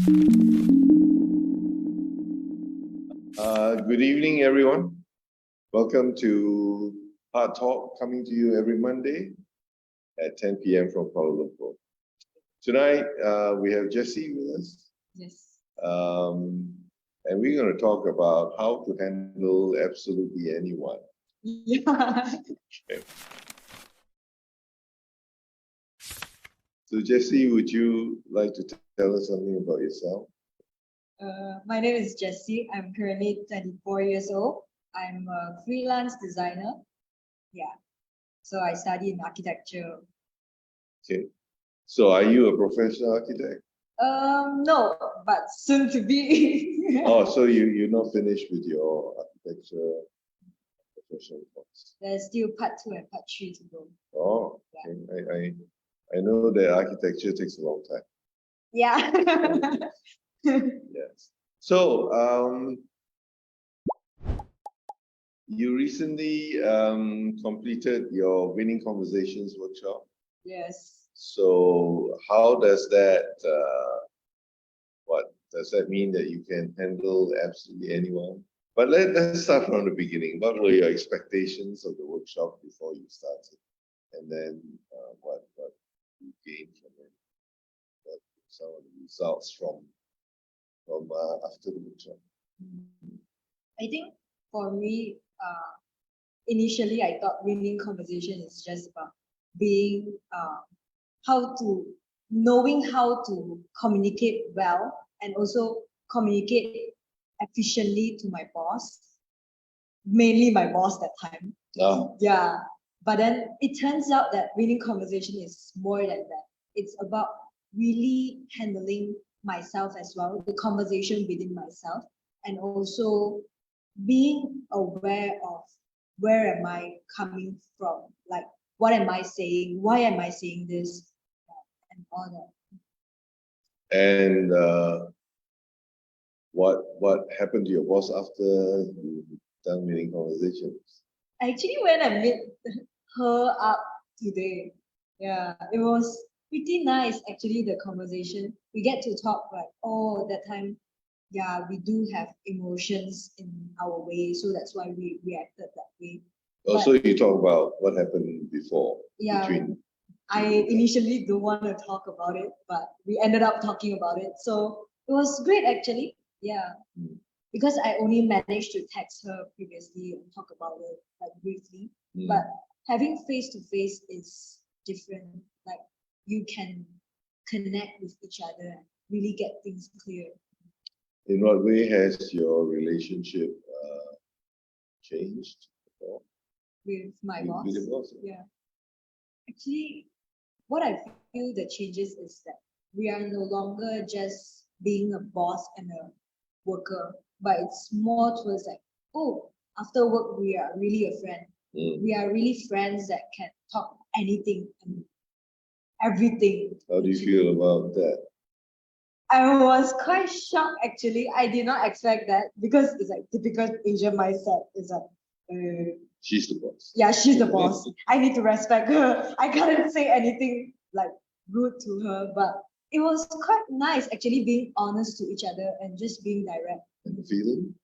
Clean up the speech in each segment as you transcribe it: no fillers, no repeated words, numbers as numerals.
Good evening, everyone. Welcome to Hard Talk, coming to you every Monday at 10 p.m. from Kuala Lumpur. Tonight, we have Jessie with us. Yes. And we're going to talk about how to handle absolutely anyone. Yeah. Okay. So, Jessie, would you like to tell us something about yourself? My name is Jessie. I'm currently 24 years old. I'm a freelance designer. Yeah. So I study in architecture. Okay. So, are you a professional architect? No, but soon to be. Oh, so you're not finished with your architecture professional course? There's still part 2 and part 3 to go. Oh, okay. I know that architecture takes a long time. Yeah. Yes. So, you recently completed your Winning Conversations workshop. Yes. So, how does that, what does that mean that you can handle absolutely anyone? But let's start from the beginning. What were your expectations of the workshop before you started? And then what you gained from it? What some of the results from after the workshop? I think for me, initially I thought winning conversation is just about being knowing how to communicate well and also communicate efficiently to my boss, mainly my boss that time. Oh. Yeah. But then it turns out that winning conversation is more than that. It's about really handling myself as well, the conversation within myself, and also being aware of where am I coming from, like what am I saying, why am I saying this, and all that. And what happened to your boss after you done Winning Conversations? Actually, when I met her up today, yeah, it was pretty nice actually, the conversation. We get to talk like, oh, that time, yeah, we do have emotions in our way, so that's why we reacted that way. Also, you talk about what happened before. Yeah, between I initially don't want to talk about it, but we ended up talking about it. So it was great actually. Yeah. Because I only managed to text her previously and talk about it like briefly. But having face to face is different. Like you can connect with each other and really get things clear. In what way has your relationship changed? With my With boss? your boss? Yeah. Actually, what I feel the changes is that we are no longer just being a boss and a worker, but it's more towards like, oh, after work we are really a friend. We are really friends that can talk anything and everything. How do you feel about that? I was quite shocked actually. I did not expect that because it's like typical Asian mindset. It's like she's the boss. Yeah, she's the boss. I need to respect her. I can't say anything like rude to her, but it was quite nice actually being honest to each other and just being direct. And the feeling?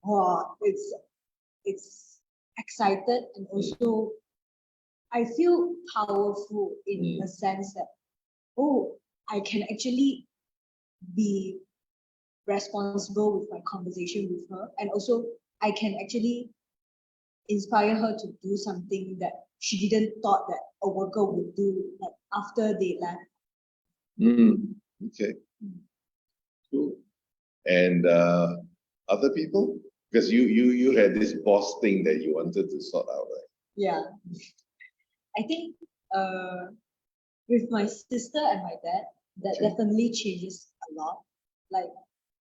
Wow, it's excited and also I feel powerful in the sense that, oh, I can actually be responsible with my conversation with her, and also I can actually inspire her to do something that she didn't thought that a worker would do, like after they left. Okay. Cool. And other people? Because you had this boss thing that you wanted to sort out, right? Yeah. I think with my sister and my dad, that definitely changes a lot. Like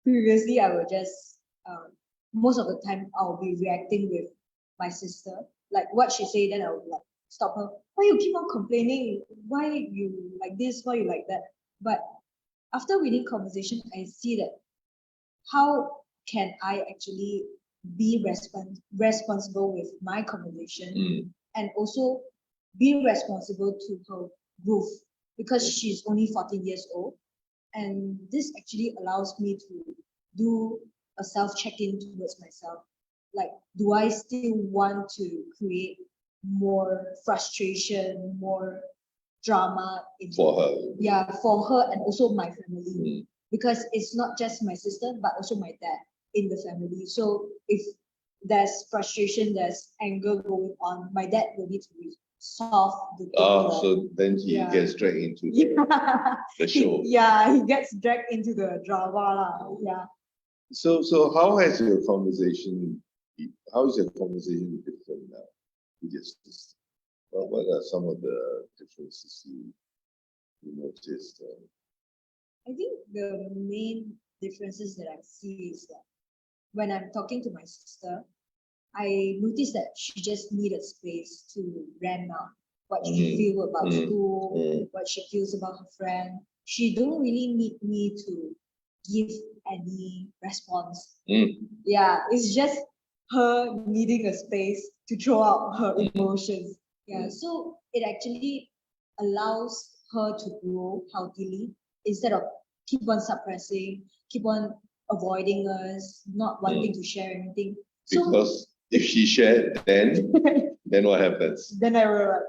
previously, I would just most of the time I'll be reacting with my sister, like what she say, then I would like stop her. Why you keep on complaining? Why you like this? Why you like that? But after reading conversation, I see that how can I actually be responsible with my conversation and also be responsible to her growth, because she's only 14 years old And this actually allows me to do a self-check-in towards myself. Like, do I still want to create more frustration, more drama For her. yeah, for her and also my family. Mm. Because it's not just my sister, but also my dad in the family. So if there's frustration, there's anger going on, my dad will need to resolve the thing. Oh, so then he Yeah. gets dragged into the show. Yeah, he gets dragged into the drama. Yeah. So how has your conversation, how is your conversation different now with your sister? What are some of the differences you noticed? I think the main differences that I see is that when I'm talking to my sister, I noticed that she just needed space to rant out what she feel about school, what she feels about her friend. She don't really need me to give any response. Yeah, it's just her needing a space to throw out her emotions. Yeah, so it actually allows her to grow healthily instead of keep on suppressing, keep on avoiding us, not wanting to share anything. So Because if she shared, then what happens? then I will like,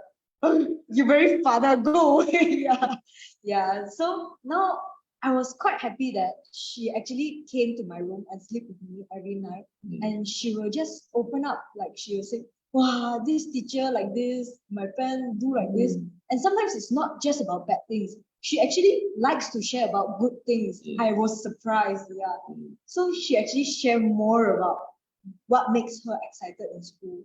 oh, you very father, go away. Yeah. Yeah. So now I was quite happy that she actually came to my room and sleep with me every night. And she will just open up, like she will say, wow, this teacher like this, my friend do like this. And sometimes it's not just about bad things. She actually likes to share about good things. I was surprised. Yeah. So she actually shared more about what makes her excited in school.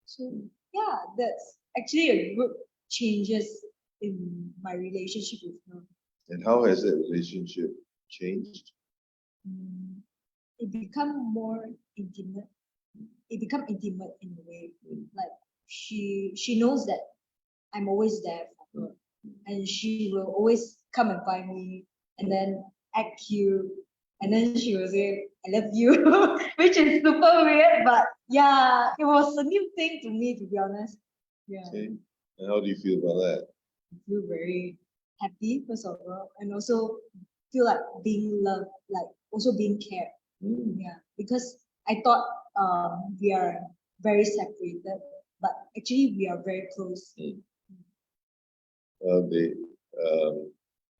So yeah, that's actually a good changes in my relationship with her. And how has that relationship changed? It become more intimate. It become intimate in a way. Like she knows that I'm always there for her, and she will always come and find me, and then act cute, and then she will say, "I love you," which is super weird, but yeah, it was a new thing to me, to be honest. Yeah. Okay. And how do you feel about that? I feel very happy first of all, and also feel like being loved, like also being cared. Yeah, because I thought we are very separated, but actually we are very close. They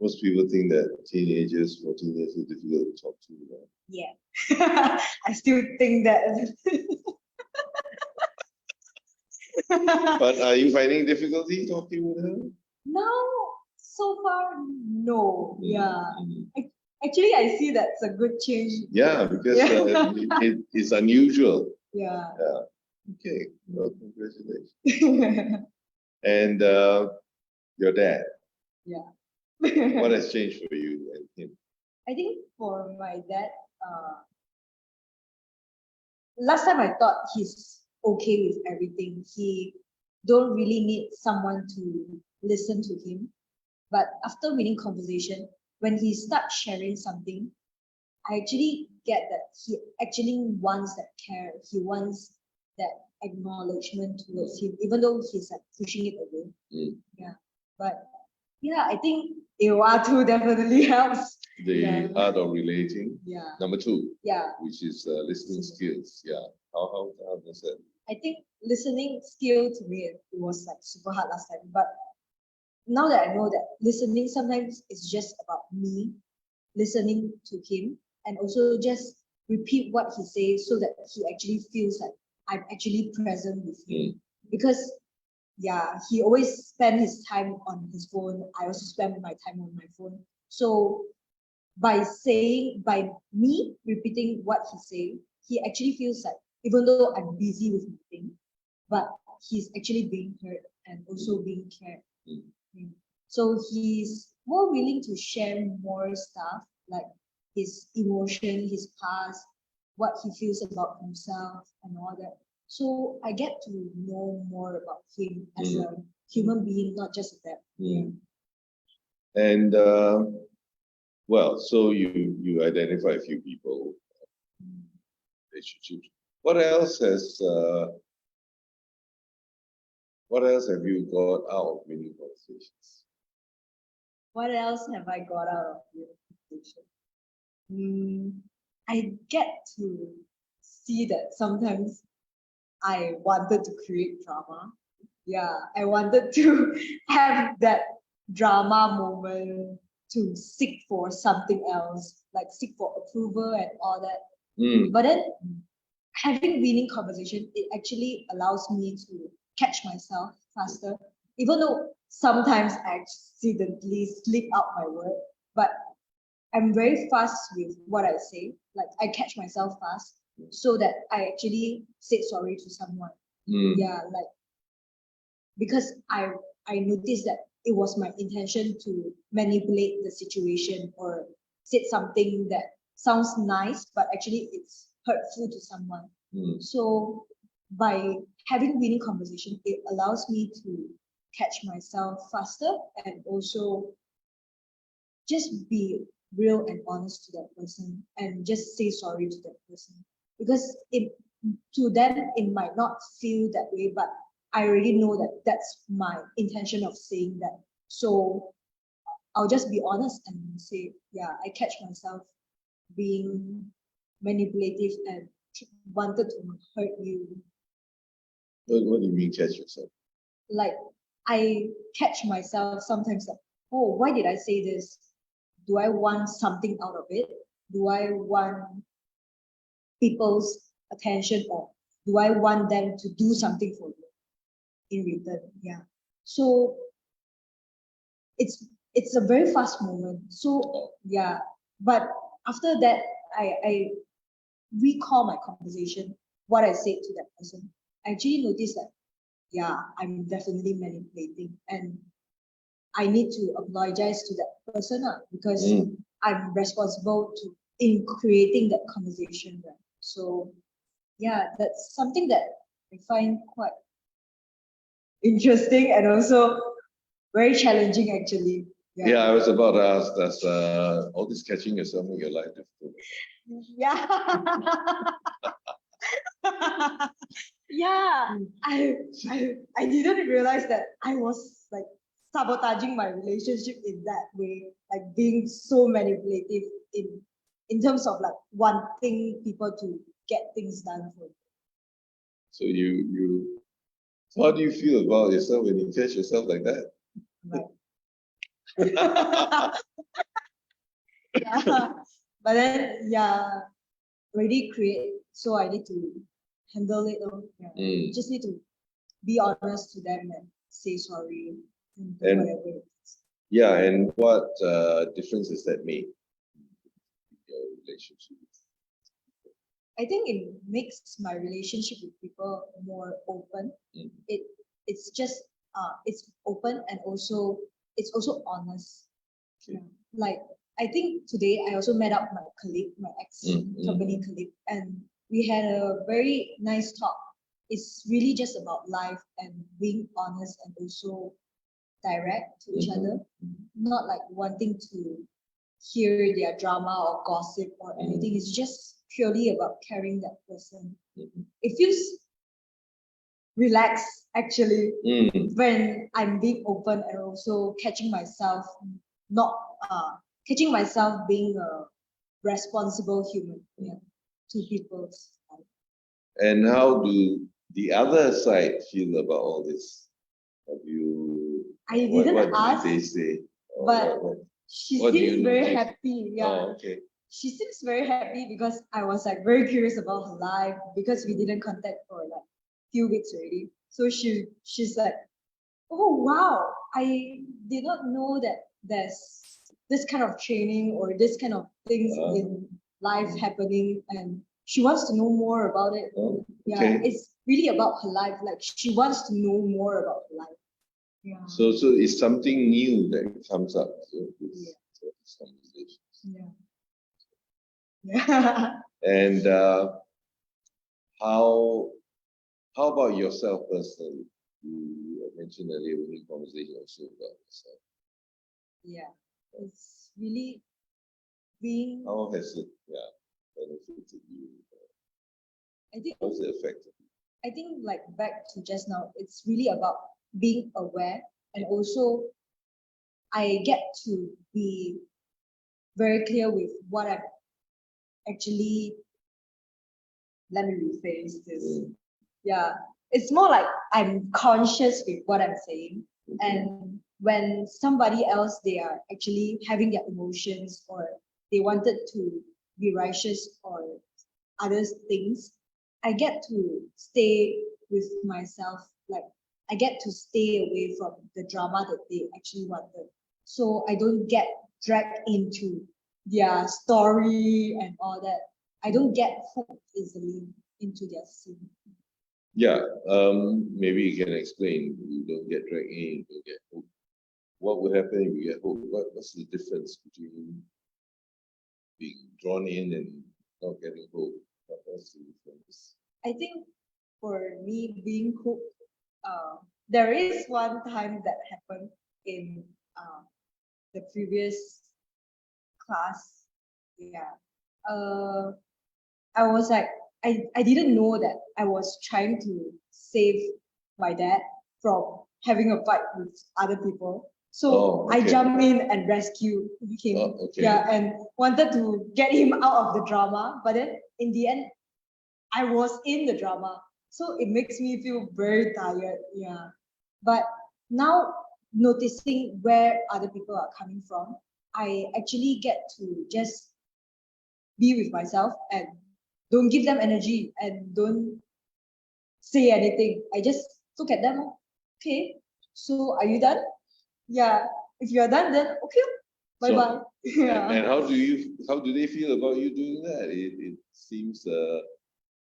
most people think that teenagers, 14 years is difficult to talk to. Yeah, I still think that. But are you finding difficulty talking with her? No, so far no. Yeah, actually I see that's a good change. Yeah, because Yeah. it's unusual. Yeah. Yeah. Okay. Well, congratulations. And your dad, Yeah. what has changed for you and him? I think for my dad, last time I thought he's okay with everything. He don't really need someone to listen to him. But after winning conversation, when he starts sharing something, I actually get that he actually wants that care. He wants that acknowledgement towards him, even though he's like pushing it away. Yeah. But yeah, I think AOR too definitely helps. The art of relating. Yeah. Number 2. Yeah. Which is listening skills. Yeah. How does that? I think listening skill to me it was like super hard last time, but now that I know that listening sometimes is just about me listening to him and also just repeat what he says so that he actually feels like I'm actually present with him. Because yeah, he always spend his time on his phone. I also spend my time on my phone. So by me repeating what he say, he actually feels like even though I'm busy with my thing, but he's actually being heard and also being cared. So he's more willing to share more stuff like his emotion, his past, what he feels about himself and all that. So I get to know more about him as a human being, not just a dad. And well, so you identify a few people, relationships. What else have you got out of winning conversations? What else have I got out of you? conversation. I get to see that sometimes I wanted to create drama. Yeah, I wanted to have that drama moment to seek for something else, like seek for approval and all that. But then having winning conversation, it actually allows me to catch myself faster, even though sometimes I accidentally slip out my word, but I'm very fast with what I say. Like I catch myself fast so that I actually say sorry to someone. Yeah, like because I noticed that it was my intention to manipulate the situation or said something that sounds nice, but actually it's hurtful to someone. So by having winning conversation, it allows me to catch myself faster and also just be real and honest to that person and just say sorry to that person because it to them it might not feel that way, but I already know that that's my intention of saying that. So I'll just be honest and say, yeah, I catch myself being manipulative and wanted to hurt you. What do you mean catch yourself? Like I catch myself sometimes like, oh, why did I say this? Do I want something out of it? Do I want people's attention or do I want them to do something for me in return? Yeah. So it's a very fast moment. So yeah, but after that, I recall my conversation, what I said to that person. I actually noticed that yeah, I'm definitely manipulating and I need to apologize to that person because I'm responsible to in creating that conversation. Right? So yeah, that's something that I find quite interesting and also very challenging actually. Yeah, I was about to ask, does all this catching yourself make your life difficult? Yeah. Yeah. I didn't realize that I was like sabotaging my relationship in that way, like being so manipulative in terms of like wanting people to get things done for you. So how do you feel about yourself when you catch yourself like that? Right. Yeah. But then yeah, already create, so I need to handle it. Yeah. Just need to be honest to them and say sorry and do whatever it is. Yeah, and what difference does that make in your relationship? I think it makes my relationship with people more open. It's just it's open and also it's also honest. Yeah. Like I think today I also met up my colleague, my ex company colleague, and we had a very nice talk. It's really just about life and being honest and also direct to each other, not like wanting to hear their drama or gossip or anything. It's just purely about caring that person. It feels relaxed actually when I'm being open and also catching myself not catching myself being a responsible human to people's life. And how do the other side feel about all this? Have you? I didn't ask, did they say? but she seems very happy. Yeah. Oh, okay. She seems very happy because I was like very curious about her life because we didn't contact for like few weeks already. So she's like, oh wow, I did not know that there's this kind of training or this kind of things in life happening, and she wants to know more about it. Oh, yeah, it's really about her life. Like she wants to know more about her life. Yeah. So it's something new that comes up with this conversation. Yeah. Yeah. And how about yourself personally? You mentioned earlier in the conversation also about yourself. Yeah, it's really being. How has it benefited you? I think. How has it affected you? I think like back to just now, it's really about being aware and also I get to be very clear with what I'm actually. Let me rephrase this. Yeah, it's more like I'm conscious with what I'm saying, and when somebody else they are actually having their emotions or they wanted to be righteous or other things, I get to stay with myself. Like I get to stay away from the drama that they actually wanted, so I don't get dragged into their story and all that. I don't get hooked easily into their scene. Yeah, maybe you can explain. You don't get dragged in, you don't get hooked. What would happen if you get hooked? What's the difference between being drawn in and not getting hooked? What's the difference? I think for me being hooked, there is one time that happened in the previous class. Yeah. I was like, I didn't know that I was trying to save my dad from having a fight with other people. So I jumped in and rescued him. Yeah, and wanted to get him out of the drama. But then in the end, I was in the drama. So it makes me feel very tired. Yeah. But now noticing where other people are coming from, I actually get to just be with myself and don't give them energy and don't say anything. I just look at them. Okay, so are you done? Yeah. If you're done, then okay. Bye bye. Yeah. And how do they feel about you doing that? It seems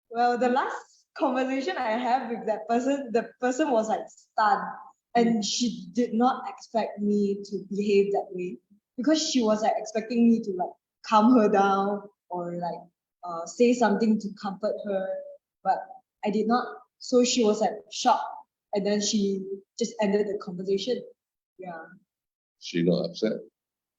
Well, the last conversation I have with that person, the person was like stunned, and she did not expect me to behave that way because she was like expecting me to like calm her down or like say something to comfort her, but I did not. So she was like shocked, and then she just ended the conversation. Yeah. she not upset.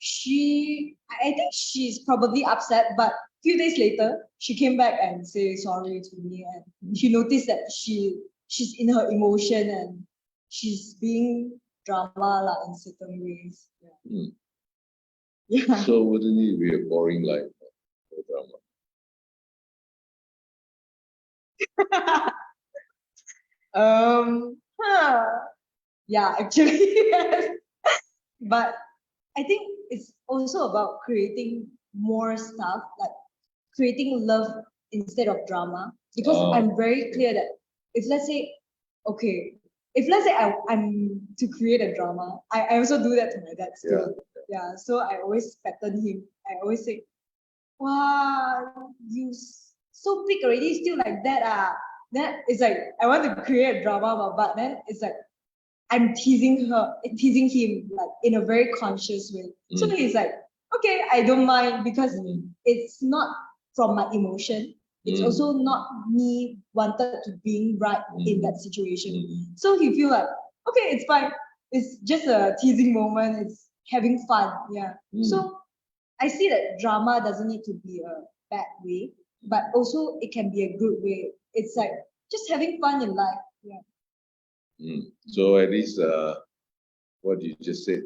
I think she's probably upset, but few days later, she came back and say sorry to me, and she noticed that she's in her emotion and she's being drama like in certain ways. Yeah. Yeah. So wouldn't it be a boring life for drama? Huh. Yeah, actually, yes. But I think it's also about creating more stuff, like creating love instead of drama. Because I'm very clear that if let's say, okay, if let's say I'm to create a drama, I also do that to my dad still. Yeah. So I always pattern him. I always say, wow, you so big already, still like that. Then it's like I want to create a drama, but then it's like I'm teasing him like in a very conscious way. So he's like, okay, I don't mind because it's not from my emotion. It's also not me wanted to being right in that situation. So he feel like, okay, it's fine. It's just a teasing moment. It's having fun. Yeah. So I see that drama doesn't need to be a bad way, but also it can be a good way. It's like just having fun in life. Yeah. So at least what you just said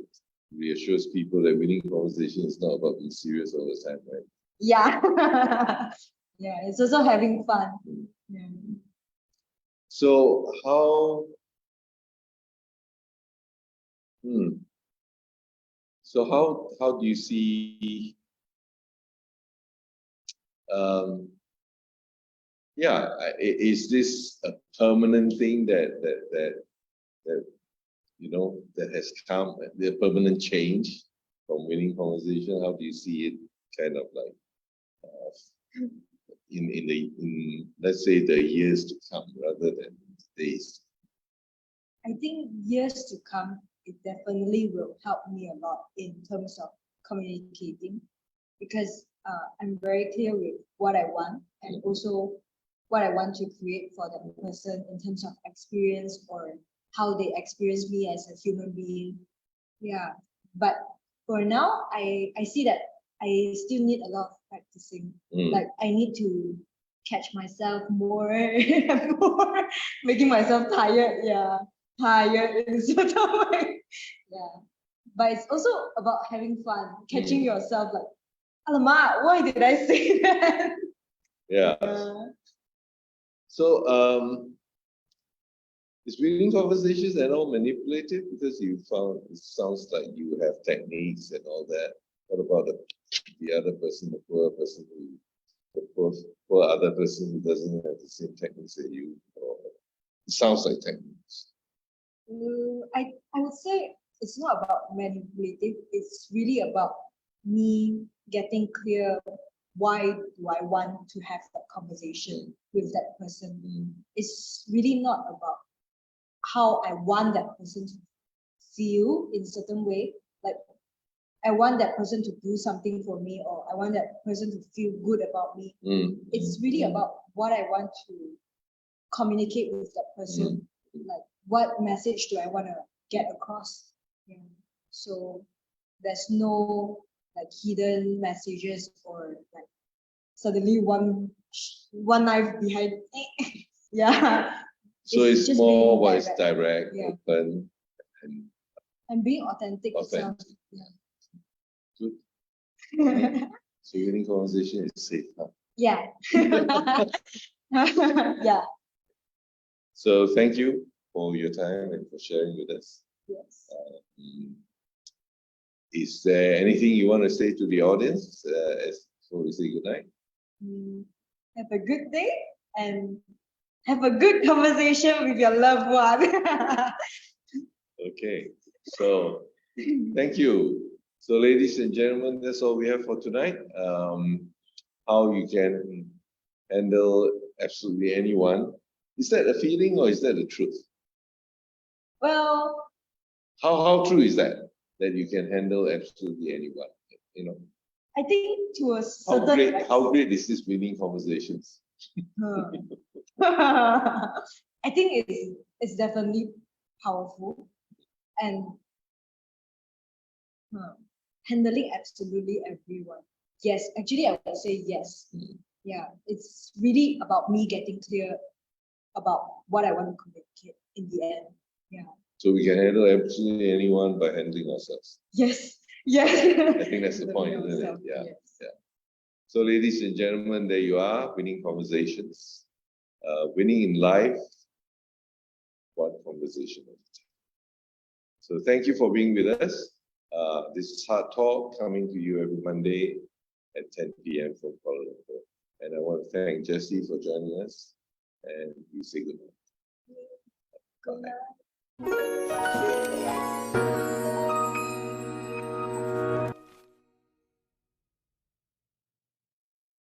reassures people that winning conversation is not about being serious all the time, right? Yeah. Yeah, it's also having fun. Yeah. So how do you see is this a permanent thing that that has come, the permanent change from winning conversation? How do you see it kind of like in let's say the years to come rather than days? I think years to come, it definitely will help me a lot in terms of communicating because I'm very clear with what I want and also what I want to create for that person in terms of experience or how they experience me as a human being. Yeah. But for now, I see that I still need a lot of practicing. Like I need to catch myself more and more, making myself tired. Yeah. Tired in a certain way. Yeah. But it's also about having fun, catching yourself like Alamak, why did I say that? Yeah. So, is reading conversations and all manipulative? Because you found it sounds like you have techniques and all that. What about the other person, the poor person who, the poor other person who doesn't have the same techniques as you? Or, it sounds like techniques. I would say it's not about manipulative. It's really about me getting clear why do I want to have that conversation with that person. It's really not about how I want that person to feel in a certain way. Like I want that person to do something for me, or I want that person to feel good about me. It's really about what I want to communicate with that person. Like what message do I want to get across? Yeah. So there's no like hidden messages or like suddenly one knife behind. Yeah. So it's just more being what is direct. direct, open, and And being authentic itself. good. Yeah. So reading conversation is safe, huh? Yeah. Yeah. So thank you for your time and for sharing with us. Yes. Is there anything you want to say to the audience before we say goodnight? Have a good day and have a good conversation with your loved one. Okay, so thank you. So ladies and gentlemen, that's all we have for tonight. How you can handle absolutely anyone. Is that a feeling or is that the truth? Well, How true is that? That you can handle absolutely anyone, you know? I think to a certain How great is this reading conversations? I think it's definitely powerful and handling absolutely everyone. Yes, actually I would say yes. Yeah, it's really about me getting clear about what I want to communicate in the end. Yeah. So we can handle absolutely anyone by handling ourselves. Yes. Yes. I think that's the point, isn't it? Yeah. Yes. Yeah. So ladies and gentlemen, there you are, winning conversations. Winning in life, one conversation at a time. So thank you for being with us. This is Hard Talk coming to you every Monday at 10 p.m. from Kuala Lumpur. And I want to thank Jessie for joining us. And we say good night. Good night.